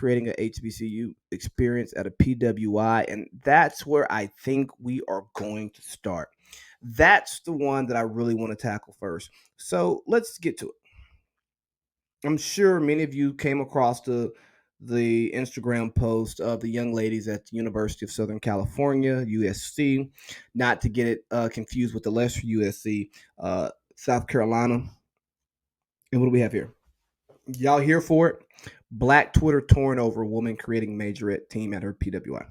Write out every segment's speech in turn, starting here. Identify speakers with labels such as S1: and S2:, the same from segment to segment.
S1: creating an HBCU experience at a PWI, and that's where I think we are going to start. That's the one that I really want to tackle first. So let's get to it. I'm sure many of you came across the Instagram post of the young ladies at the University of Southern California, USC, not to get it confused with the lesser USC, South Carolina. And what do we have here? Y'all here for it? Black Twitter torn over woman creating majorette team at her PWI.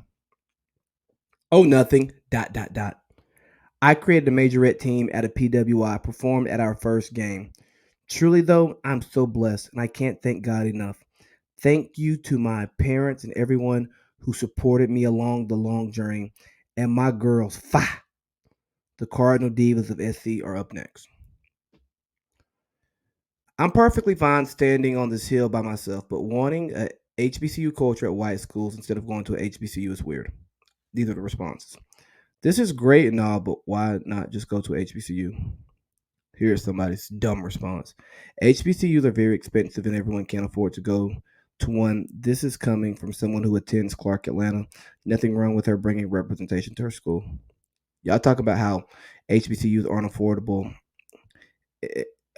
S1: Oh, nothing. Dot dot dot. I created a majorette team at a PWI, performed at our first game. Truly, though, I'm so blessed, and I can't thank God enough. Thank you to my parents and everyone who supported me along the long journey. And my girls, the Cardinal Divas of SC, are up next. I'm perfectly fine standing on this hill by myself, but wanting a HBCU culture at white schools instead of going to a HBCU is weird. These are the responses. This is great and all, but why not just go to HBCU? Here's somebody's dumb response. HBCUs are very expensive and everyone can't afford to go to one. This is coming from someone who attends Clark Atlanta. Nothing wrong with her bringing representation to her school. Y'all talk about how HBCUs aren't affordable.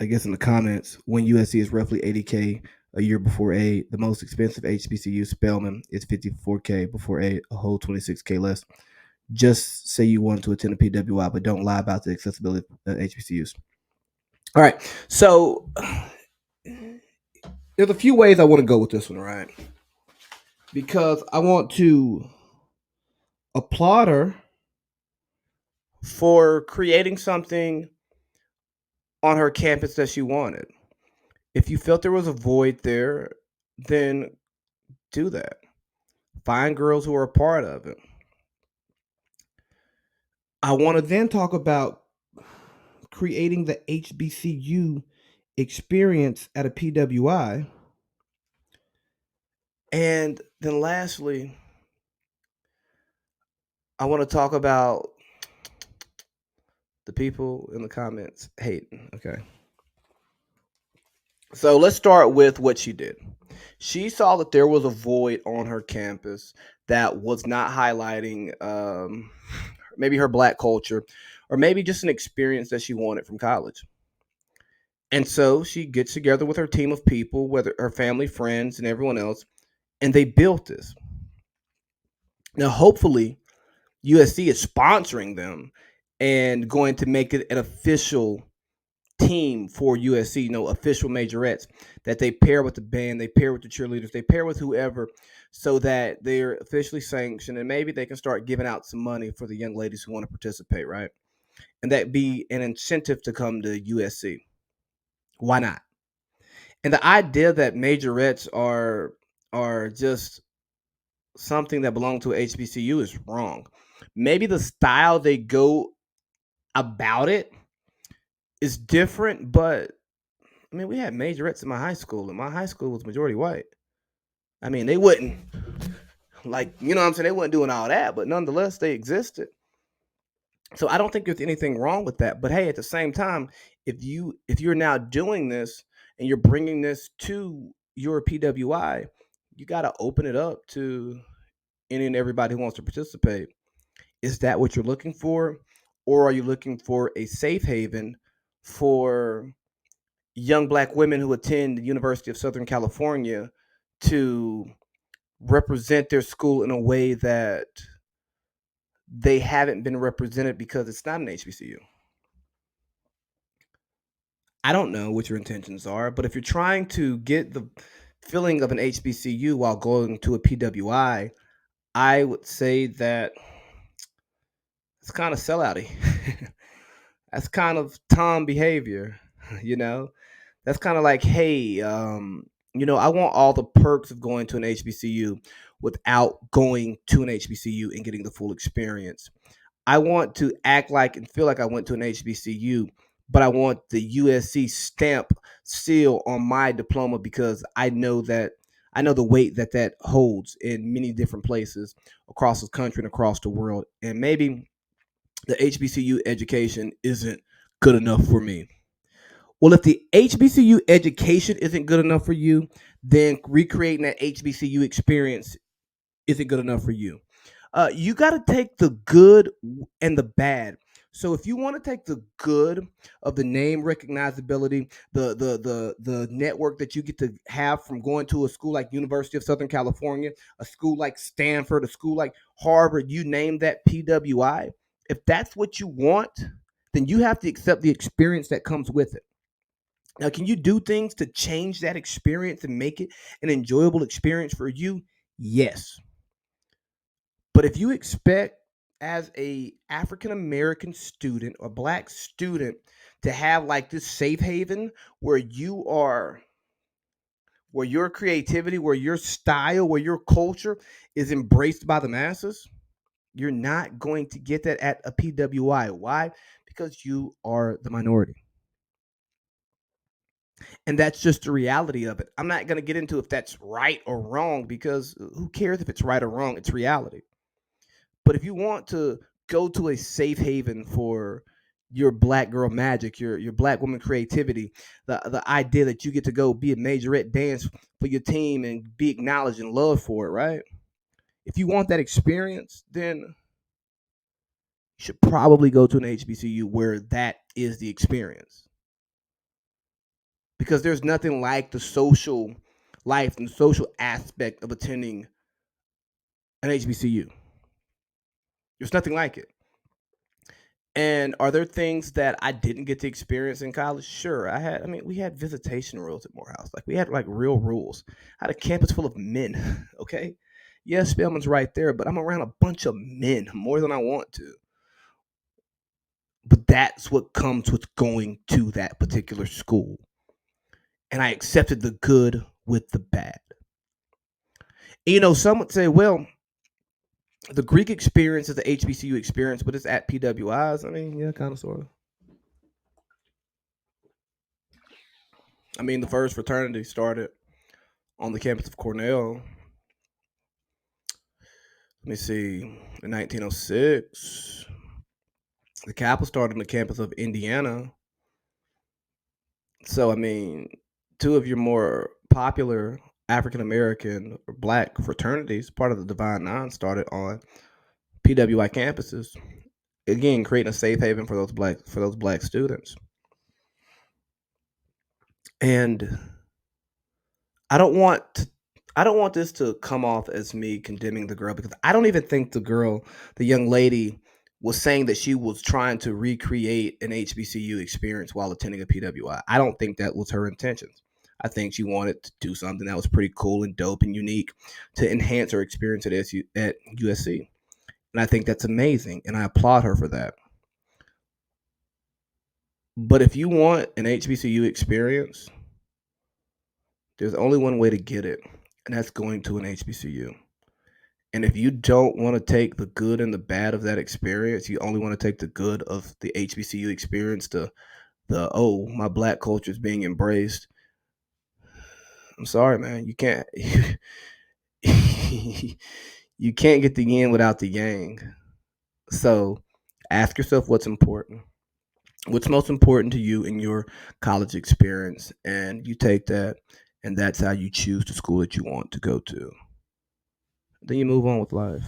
S1: I guess in the comments, when USC is roughly $80K a year before aid, the most expensive HBCU, Spelman, is $54K before aid, a whole $26K less. Just say you want to attend a PWI, but don't lie about the accessibility of HBCUs. All right, so there's a few ways I want to go with this one, right? Because I want to applaud her for creating something on her campus that she wanted. If you felt there was a void there, then do that. Find girls who are a part of it. I want to then talk about creating the HBCU experience at a PWI. And then lastly, I want to talk about the people in the comments hating. Okay. So let's start with what she did. She saw that there was a void on her campus that was not highlighting maybe her black culture or maybe just an experience that she wanted from college. And so she gets together with her team of people, whether her family, friends, and everyone else, and they built this. Now, hopefully, USC is sponsoring them and going to make it an official team for USC, official majorettes that they pair with the band, they pair with the cheerleaders, they pair with whoever so that they're officially sanctioned and maybe they can start giving out some money for the young ladies who want to participate, right? And that be an incentive to come to USC. Why not? And the idea that majorettes are just something that belong to a HBCU is wrong. Maybe the style they go about it is different, but I mean, we had majorettes in my high school, and my high school was majority white. I mean, they wouldn't what I'm saying? They weren't doing all that, but nonetheless, they existed. So I don't think there's anything wrong with that. But hey, at the same time, if you're now doing this and you're bringing this to your PWI, you got to open it up to any and everybody who wants to participate. Is that what you're looking for? Or are you looking for a safe haven for young black women who attend the University of Southern California to represent their school in a way that they haven't been represented because it's not an HBCU? I don't know what your intentions are, but if you're trying to get the feeling of an HBCU while going to a PWI, I would say that it's kind of sellouty. That's kind of Tom behavior, you know? That's kind of like, hey, I want all the perks of going to an HBCU without going to an HBCU and getting the full experience. I want to act like and feel like I went to an HBCU, but I want the USC stamp seal on my diploma because I know the weight that that holds in many different places across the country and across the world. And maybe the HBCU education isn't good enough for me. Well, if the HBCU education isn't good enough for you, then recreating that HBCU experience isn't good enough for you. You got to take the good and the bad. So if you want to take the good of the name recognizability, the network that you get to have from going to a school like University of Southern California, a school like Stanford, a school like Harvard, you name that PWI. If that's what you want, then you have to accept the experience that comes with it. Now, can you do things to change that experience and make it an enjoyable experience for you? Yes. But if you expect as a African American student or black student to have like this safe haven where you are where your creativity, where your style, where your culture is embraced by the masses, you're not going to get that at a PWI. Why? Because you are the minority. And that's just the reality of it. I'm not going to get into if that's right or wrong because who cares if it's right or wrong? It's reality. But if you want to go to a safe haven for your black girl magic, your black woman creativity, the idea that you get to go be a majorette dance for your team and be acknowledged and loved for it, right? If you want that experience, then you should probably go to an HBCU where that is the experience. Because there's nothing like the social life and social aspect of attending an HBCU. There's nothing like it. And are there things that I didn't get to experience in college? Sure, I mean, we had visitation rules at Morehouse. Like we had like real rules. I had a campus full of men. Okay, yes, Spelman's right there, but I'm around a bunch of men more than I want to. But that's what comes with going to that particular school. And I accepted the good with the bad. And, some would say, well, the Greek experience is the HBCU experience, but it's at PWIs. I mean, yeah, kind of, sort of. I mean, the first fraternity started on the campus of Cornell. Let me see, in 1906. The Kappa started on the campus of Indiana. So, I mean, two of your more popular African American or black fraternities, part of the Divine Nine, started on PWI campuses. Again, creating a safe haven for those black students. And I don't want to, I don't want this to come off as me condemning the girl because I don't even think the young lady, was saying that she was trying to recreate an HBCU experience while attending a PWI. I don't think that was her intentions. I think she wanted to do something that was pretty cool and dope and unique to enhance her experience at USC. And I think that's amazing, and I applaud her for that. But if you want an HBCU experience, there's only one way to get it, and that's going to an HBCU. And if you don't want to take the good and the bad of that experience, you only want to take the good of the HBCU experience, the oh, my black culture is being embraced. I'm sorry, man. You can't you can't get the yin without the yang. So ask yourself what's important. What's most important to you in your college experience, and you take that, and that's how you choose the school that you want to go to. Then you move on with life.